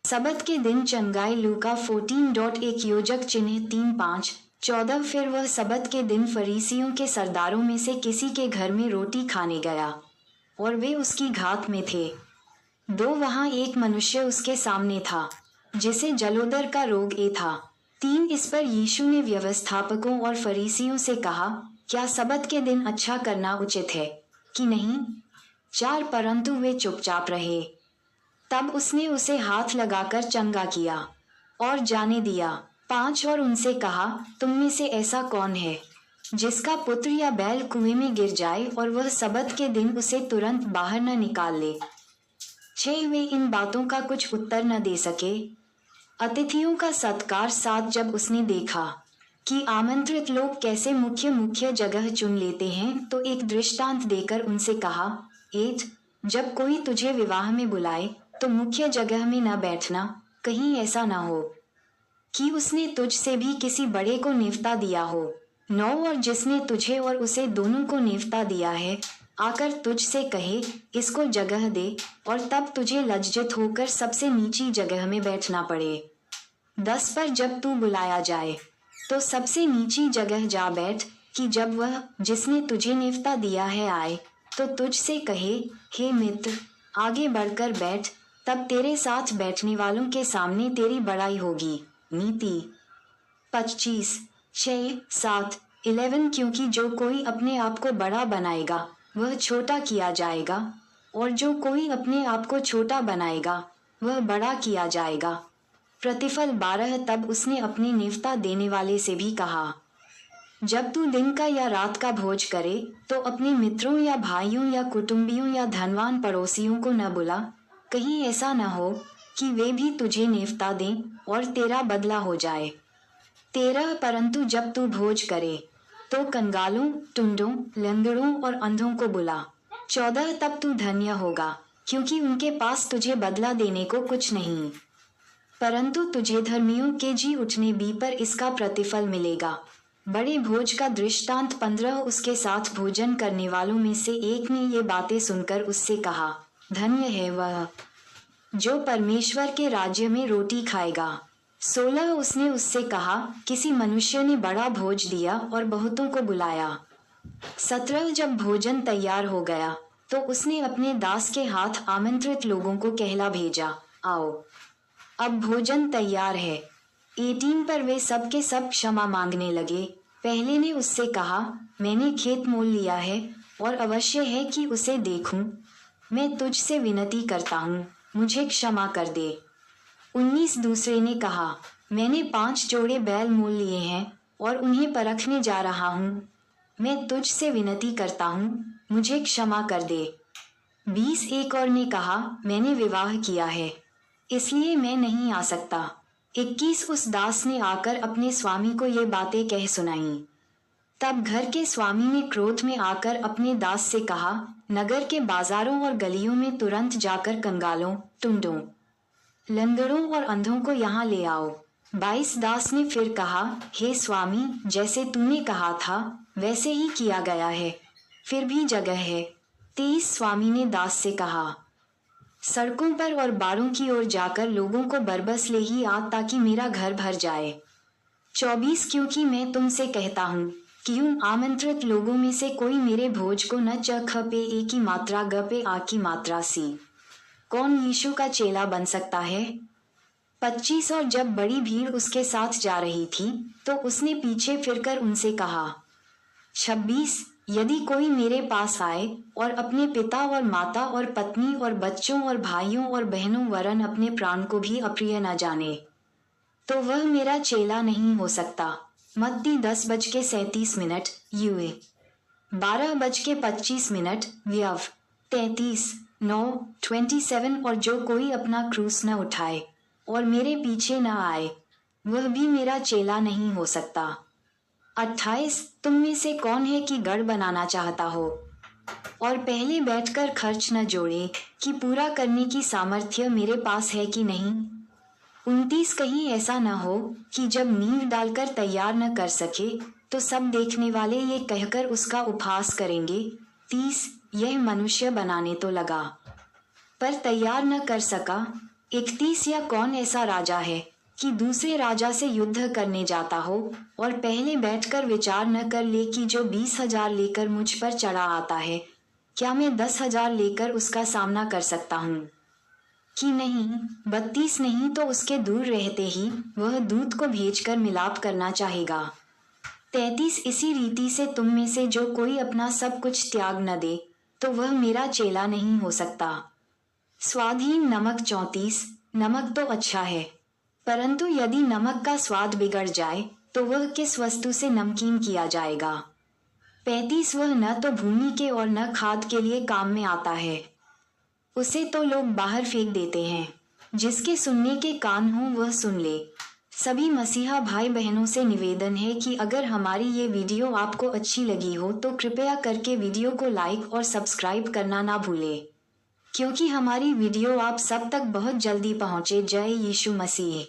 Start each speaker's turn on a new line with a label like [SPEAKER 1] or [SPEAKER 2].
[SPEAKER 1] सबत के दिन चंगाई लूका 14.1 योजक चिन्ह 3:5-14। फिर वह सबत के दिन फरीसियों के सरदारों में से किसी के घर में रोटी खाने गया और वे उसकी घात में थे। वहाँ एक मनुष्य उसके सामने था जिसे जलोदर का रोग था। 3 इस पर यीशु ने व्यवस्थापकों और फरीसियों से कहा, क्या सबत के दिन अच्छा करना उचित है कि नहीं? 4 परंतु वे चुपचाप रहे। तब उसने उसे हाथ लगाकर चंगा किया और जाने दिया। 5 और उनसे कहा, तुम में से ऐसा कौन है जिसका पुत्र या बैल कुएं में गिर जाए और वह सबत के दिन उसे तुरंत बाहर न निकाल ले? 6 वे इन बातों का कुछ उत्तर न दे सके। अतिथियों का सत्कार 7 जब उसने देखा कि आमंत्रित लोग कैसे मुख्य जगह चुन लेते हैं तो एक दृष्टांत देकर उनसे कहा, 8 जब कोई तुझे विवाह में बुलाए तो मुख्य जगह में न बैठना, कहीं ऐसा न हो कि उसने तुझ से भी किसी बड़े को नेवता दिया हो। 9 और जिसने तुझे और उसे दोनों को नेवता दिया है आकर तुझसे कहे, इसको जगह दे, और तब तुझे लज्जित होकर सबसे नीची जगह में बैठना पड़े। 10 पर जब तू बुलाया जाए तो सबसे नीची जगह जा बैठ, कि जब वह जिसने तुझे नेवता दिया है आए तो तुझसे कहे, हे मित्र, आगे बढ़कर बैठ, तब तेरे साथ बैठने वालों के सामने तेरी बड़ाई होगी। नीति 25 6 7 11। क्योंकि जो कोई अपने आप को बड़ा बनाएगा वह छोटा किया जाएगा, और जो कोई अपने आप को छोटा बनाएगा वह बड़ा किया जाएगा। प्रतिफल 12। तब उसने अपने नेवता देने वाले से भी कहा, जब तू दिन का या रात का भोज करे तो अपने मित्रों या भाइयों या कुटुंबियों या धनवान पड़ोसियों को न बुला, कहीं ऐसा न हो कि वे भी तुझे नेवता दें और तेरा बदला हो जाए। 13 परंतु जब तू भोज करे तो कंगालों, टुंडों, लंगड़ों और अंधों को बुला। 14 तब तू धन्य होगा, क्योंकि उनके पास तुझे बदला देने को कुछ नहीं, परंतु तुझे धर्मियों के जी उठने भी पर इसका प्रतिफल मिलेगा। बड़े भोज का दृष्टांत 15। उसके साथ भोजन करने वालों में से एक ने ये बातें सुनकर उससे कहा, धन्य है वह जो परमेश्वर के राज्य में रोटी खाएगा। 16 उसने उससे कहा, किसी मनुष्य ने बड़ा भोज दिया और बहुतों को बुलाया। 17 जब भोजन तैयार हो गया तो उसने अपने दास के हाथ आमंत्रित लोगों को कहला भेजा, आओ, अब भोजन तैयार है। 18 पर वे सब के सब क्षमा मांगने लगे। पहले ने उससे कहा, मैंने खेत मोल लिया है और अवश्य है कि उसे देखूं। मैं तुझसे विनती करता हूँ, मुझे क्षमा कर दे। 19 दूसरे ने कहा, मैंने 5 जोड़े बैल मोल लिए हैं और उन्हें परखने जा रहा हूँ। मैं तुझसे विनती करता हूँ, मुझे क्षमा कर दे। 20 एक और ने कहा, मैंने विवाह किया है इसलिए मैं नहीं आ सकता। 21 उस दास ने आकर अपने स्वामी को ये बातें कह सुनाई। तब घर के स्वामी ने क्रोध में आकर अपने दास से कहा, नगर के बाजारों और गलियों में तुरंत जाकर कंगालों, टुंडों, लंगड़ों और अंधों को यहाँ ले आओ। 22 दास ने फिर कहा, हे स्वामी, जैसे तूने कहा था वैसे ही किया गया है, फिर भी जगह है। 23 स्वामी ने दास से कहा, सड़कों पर और बारों की ओर जाकर लोगों को बरबस ले ही आ, ताकि मेरा घर भर जाए। 24 क्योंकि मैं तुमसे कहता हूँ कि उन आमंत्रित लोगों में से कोई मेरे भोज को न चख पे ए की मात्रा ग पे आ की मात्रा सी। कौन यीशु का चेला बन सकता है? 25 और जब बड़ी भीड़ उसके साथ जा रही थी तो उसने पीछे फिरकर उनसे कहा, 26 यदि कोई मेरे पास आए और अपने पिता और माता और पत्नी और बच्चों और भाइयों और बहनों वरन अपने प्राण को भी अप्रिय न जाने तो वह मेरा चेला नहीं हो सकता। मत्ती 10:37 यूए 12:25 व्यव 33:9-27। और जो कोई अपना क्रूस न उठाए और मेरे पीछे न आए वह भी मेरा चेला नहीं हो सकता। 28 तुम में से कौन है कि गढ़ बनाना चाहता हो और पहले बैठकर खर्च न जोड़े कि पूरा करने की सामर्थ्य मेरे पास है कि नहीं। 29 कहीं ऐसा न हो कि जब नींव डालकर तैयार न कर सके तो सब देखने वाले ये कहकर उसका उपहास करेंगे, 30 यह मनुष्य बनाने तो लगा पर तैयार न कर सका। 31 या कौन ऐसा राजा है कि दूसरे राजा से युद्ध करने जाता हो और पहले बैठकर विचार न कर ले कि जो 20,000 लेकर मुझ पर चढ़ा आता है, क्या मैं 10,000 लेकर उसका सामना कर सकता हूँ कि नहीं। 32 नहीं तो उसके दूर रहते ही वह दूत को भेजकर मिलाप करना चाहेगा। 33 इसी रीति से तुम में से जो कोई अपना सब कुछ त्याग न दे तो वह मेरा चेला नहीं हो सकता। स्वादहीन नमक। 34 नमक तो अच्छा है, परंतु यदि नमक का स्वाद बिगड़ जाए तो वह किस वस्तु से नमकीन किया जाएगा। 35 वह न तो भूमि के और न खाद के लिए काम में आता है, उसे तो लोग बाहर फेंक देते हैं। जिसके सुनने के कान हो वह सुन ले। सभी मसीहा भाई बहनों से निवेदन है कि अगर हमारी ये वीडियो आपको अच्छी लगी हो तो कृपया करके वीडियो को लाइक और सब्सक्राइब करना ना भूलें, क्योंकि हमारी वीडियो आप सब तक बहुत जल्दी पहुंचे। जय यीशु मसीह।